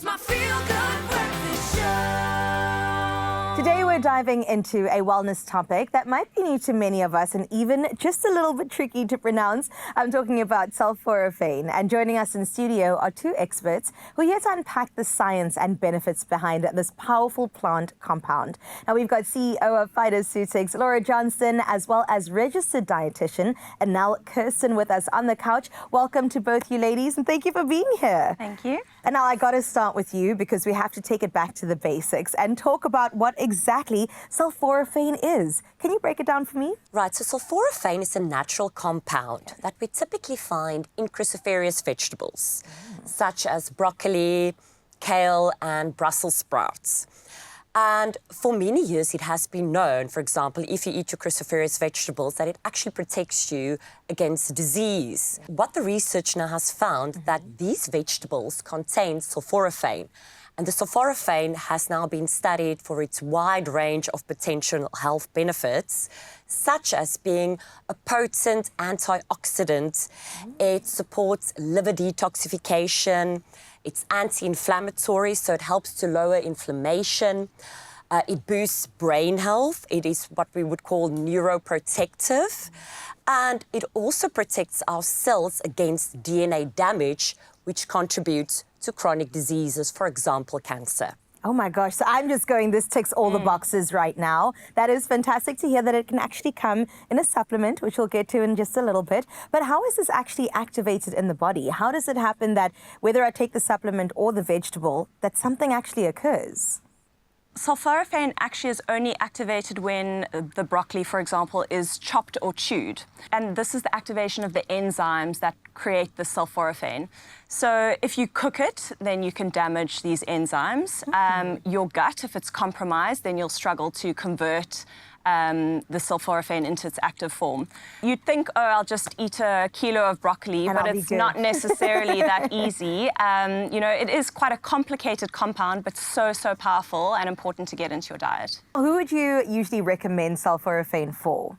my feel-good breakfast show. Today we're diving into a wellness topic that might be new to many of us and even just a little bit tricky to pronounce. I'm talking about sulforaphane, and joining us in studio are two experts who are here to unpack the science and benefits behind this powerful plant compound. Now we've got CEO of PHYTOCEUTICS, Laura Johnston, as well as registered dietitian Annelle Kirsten with us on the couch. Welcome to both you ladies, and thank you for being here. Thank you. And now I got to start with you because we have to take it back to the basics and talk about what exactly sulforaphane is. Can you break it down for me? Right, so sulforaphane is a natural compound that we typically find in cruciferous vegetables, such as broccoli, kale, and Brussels sprouts. And for many years, it has been known, for example, if you eat your cruciferous vegetables, that it actually protects you against disease. What the research now has found that these vegetables contain sulforaphane. And the sulforaphane has now been studied for its wide range of potential health benefits, such as being a potent antioxidant. It supports liver detoxification. It's anti-inflammatory, so it helps to lower inflammation. It boosts brain health. It is what we would call neuroprotective. And it also protects our cells against DNA damage, which contributes to chronic diseases, for example, cancer. Oh my gosh, so I'm just going, this ticks all the boxes right now. That is fantastic to hear that it can actually come in a supplement, which we'll get to in just a little bit. But how is this actually activated in the body? How does it happen that whether I take the supplement or the vegetable, that something actually occurs? Sulforaphane actually is only activated when the broccoli, for example, is chopped or chewed. And this is the activation of the enzymes that create the sulforaphane. So if you cook it, then you can damage these enzymes. Your gut, if it's compromised, then you'll struggle to convert the sulforaphane into its active form. You'd think, oh, I'll just eat a kilo of broccoli, and but it's not necessarily that easy. You know, it is quite a complicated compound, but so powerful and important to get into your diet. Who would you usually recommend sulforaphane for?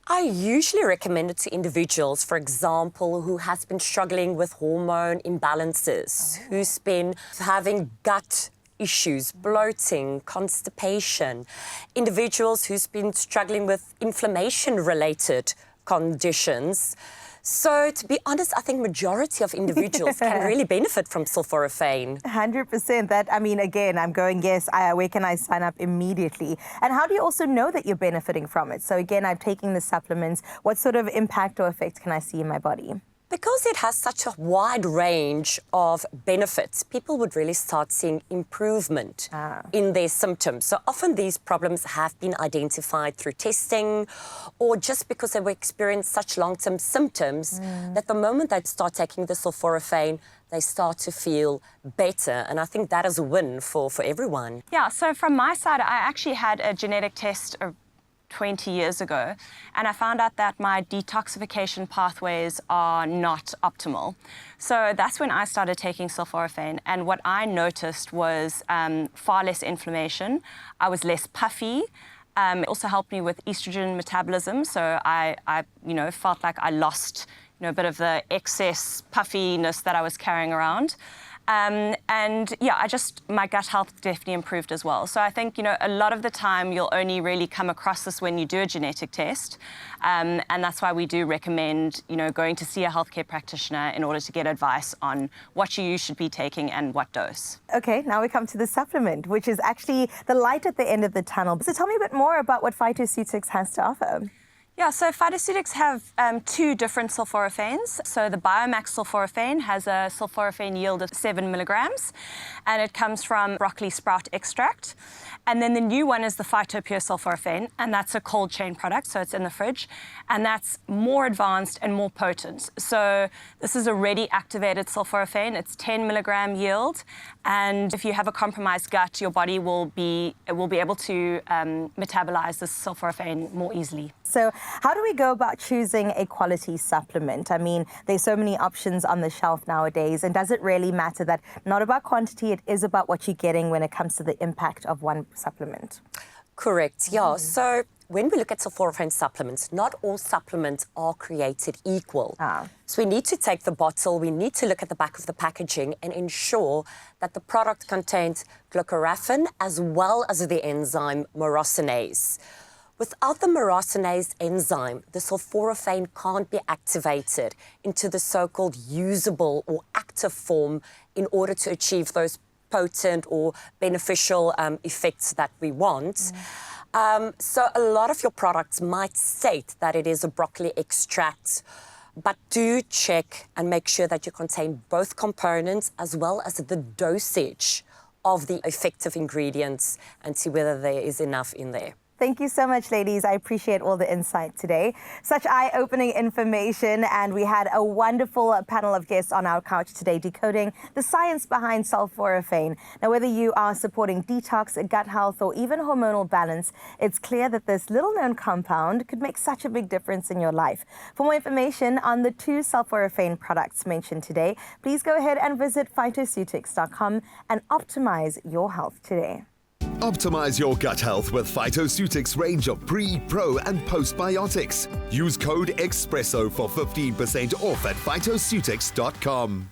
I usually recommend it to individuals, for example, who has been struggling with hormone imbalances, who's been having gut issues, bloating, constipation, individuals who's been struggling with inflammation-related conditions. So, to be honest, I think majority of individuals can really benefit from sulforaphane. 100%. That, I mean, again, I'm going, yes, where can I sign up immediately? And how do you also know that you're benefiting from it? So again, I'm taking the supplements. What sort of impact or effect can I see in my body? Because it has such a wide range of benefits, people would really start seeing improvement in their symptoms. So often these problems have been identified through testing or just because they were experiencing such long-term symptoms that the moment they start taking the sulforaphane, they start to feel better. And I think that is a win for everyone. Yeah, so from my side, I actually had a genetic test 20 years ago, and I found out that my detoxification pathways are not optimal. So that's when I started taking sulforaphane, and what I noticed was far less inflammation. I was less puffy. It also helped me with estrogen metabolism, so I felt like I lost a bit of the excess puffiness that I was carrying around. And yeah, my gut health definitely improved as well. So I think, a lot of the time you'll only really come across this when you do a genetic test. And that's why we do recommend, going to see a healthcare practitioner in order to get advice on what you should be taking and what dose. Okay, now we come to the supplement, which is actually the light at the end of the tunnel. So tell me a bit more about what PHYTOCEUTICS has to offer. Yeah, so PHYTOCEUTICS have two different sulforaphanes. So the Biomax sulforaphane has a sulforaphane yield of 7 milligrams, and it comes from broccoli sprout extract. And then the new one is the PHYTOPure sulforaphane, and that's a cold chain product, so it's in the fridge, and that's more advanced and more potent. So this is a ready activated sulforaphane. It's 10 milligram yield, and if you have a compromised gut, your body will be able to metabolize this sulforaphane more easily. So how do we go about choosing a quality supplement? I mean, there's so many options on the shelf nowadays, and does it really matter that not about quantity, it is about what you're getting when it comes to the impact of one supplement? Correct, yeah. So when we look at sulforaphane supplements, not all supplements are created equal. So we need to take the bottle, we need to look at the back of the packaging and ensure that the product contains glucoraphane as well as the enzyme myrosinase. Without the myrosinase enzyme, the sulforaphane can't be activated into the so-called usable or active form in order to achieve those potent or beneficial effects that we want. So a lot of your products might state that it is a broccoli extract, but do check and make sure that you contain both components as well as the dosage of the effective ingredients and see whether there is enough in there. Thank you so much, ladies. I appreciate all the insight today. Such eye-opening information, and we had a wonderful panel of guests on our couch today decoding the science behind sulforaphane. Now, whether you are supporting detox, gut health, or even hormonal balance, it's clear that this little-known compound could make such a big difference in your life. For more information on the 2 sulforaphane products mentioned today, please go ahead and visit PHYTOCEUTICS.com and optimize your health today. Optimize your gut health with PHYTOCEUTICS range of pre, pro, and postbiotics. Use code EXPRESSO for 15% off at PHYTOCEUTICS.com.